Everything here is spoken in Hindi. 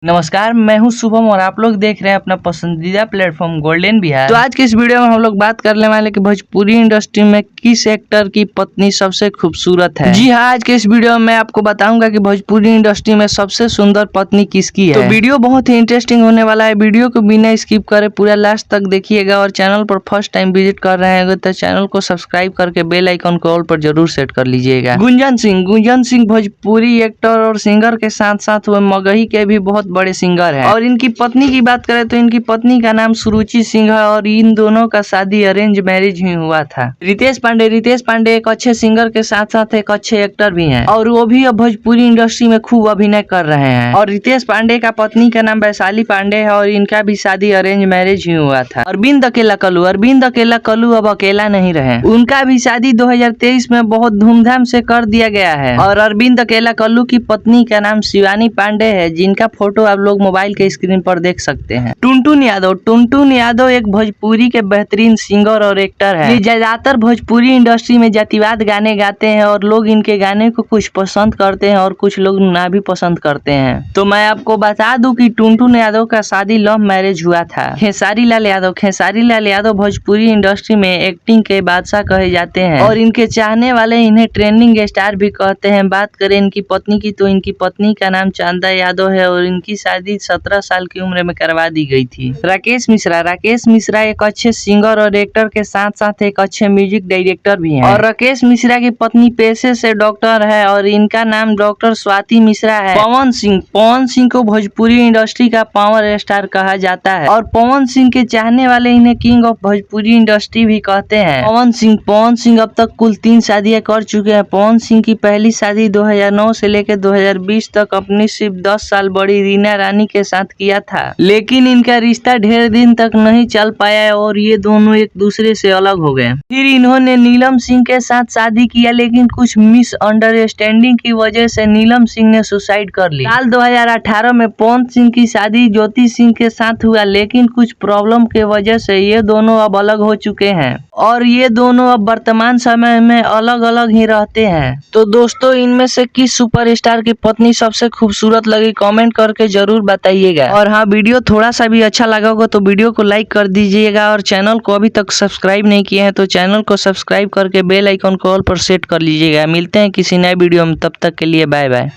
नमस्कार, मैं हूं शुभम और आप लोग देख रहे हैं अपना पसंदीदा प्लेटफॉर्म गोल्डन बिहार। तो आज के इस वीडियो में हम लोग बात करने वाले कि भोजपुरी इंडस्ट्री में किस एक्टर की पत्नी सबसे खूबसूरत है। जी हाँ, आज के इस वीडियो में मैं आपको बताऊंगा कि भोजपुरी इंडस्ट्री में सबसे सुंदर पत्नी किसकी है। तो वीडियो बहुत ही इंटरेस्टिंग होने वाला है। वीडियो को बिना स्किप करे पूरा लास्ट तक देखिएगा और चैनल पर फर्स्ट टाइम विजिट कर रहे हैं तो चैनल को सब्सक्राइब करके बेल आइकन को ऑल पर जरूर सेट कर लीजिएगा। गुंजन सिंह भोजपुरी एक्टर और सिंगर के साथ साथ वह मगही के भी बहुत बड़े सिंगर है। और इनकी पत्नी की बात करें तो इनकी पत्नी का नाम सुरुचि सिंह है और इन दोनों का शादी अरेंज मैरिज ही हुआ था। रितेश पांडे एक अच्छे सिंगर के साथ साथ एक अच्छे एक्टर भी हैं और वो भी अब भोजपुरी इंडस्ट्री में खूब अभिनय कर रहे हैं। और रितेश पांडे का पत्नी का नाम वैशाली पांडे है और इनका भी शादी अरेंज मैरिज ही हुआ था। अरविंद अकेला कल्लू अब अकेला नहीं रहे। उनका भी शादी 2023 में बहुत धूमधाम से कर दिया गया है। और अरविंद अकेला कल्लू की पत्नी का नाम शिवानी पांडे है, जिनका फोटो आप लोग मोबाइल के स्क्रीन पर देख सकते हैं। टुनटुन यादव एक भोजपुरी के बेहतरीन सिंगर और एक्टर है। ये ज्यादातर भोजपुरी इंडस्ट्री में जातिवाद गाने गाते हैं और लोग इनके गाने को कुछ पसंद करते हैं और कुछ लोग ना भी पसंद करते हैं। तो मैं आपको बता दूं कि टुनटुन यादव का शादी लव मैरिज हुआ था। खेसारी लाल यादव भोजपुरी इंडस्ट्री में एक्टिंग के बादशाह कहे जाते हैं और इनके चाहने वाले इन्हें ट्रेंडिंग स्टार भी कहते हैं। बात करें इनकी पत्नी की तो इनकी पत्नी का नाम चांदा यादव है और इनकी शादी 17 साल की उम्र में करवा दी गई थी। राकेश मिश्रा एक अच्छे सिंगर और एक्टर के साथ साथ एक अच्छे म्यूजिक डायरेक्टर भी हैं। और राकेश मिश्रा की पत्नी पेशे से डॉक्टर है और इनका नाम डॉक्टर स्वाति मिश्रा है। पवन सिंह को भोजपुरी इंडस्ट्री का पावर स्टार कहा जाता है और पवन सिंह के चाहने वाले इन्हें किंग ऑफ भोजपुरी इंडस्ट्री भी कहते हैं। पवन सिंह अब तक कुल 3 शादियां कर चुके हैं। पवन सिंह की पहली शादी 2009 से लेकर 2020 तक अपनी सिर्फ 10 साल बड़ी रीना रानी के साथ किया था, लेकिन इनका रिश्ता ढेर दिन तक नहीं चल पाया और ये दोनों एक दूसरे से अलग हो गए। फिर इन्होंने नीलम सिंह के साथ शादी किया, लेकिन कुछ मिसअंडरस्टैंडिंग की वजह से नीलम सिंह ने सुसाइड कर ली। साल 2018 में पवन सिंह की शादी ज्योति सिंह के साथ हुआ, लेकिन कुछ प्रॉब्लम के वजह से ये दोनों अब अलग हो चुके हैं और ये दोनों अब वर्तमान समय में अलग अलग ही रहते हैं। तो दोस्तों, इनमें से किस सुपरस्टार की पत्नी सबसे खूबसूरत लगी कमेंट करके जरूर बताइएगा। और हाँ, वीडियो थोड़ा सा भी अच्छा लगा होगा तो वीडियो को लाइक कर दीजिएगा और चैनल को अभी तक सब्सक्राइब नहीं किए हैं तो चैनल को सब्सक्राइब करके बेल आइकन को ऑल पर सेट कर लीजिएगा। मिलते हैं किसी नए वीडियो में, तब तक के लिए बाय बाय।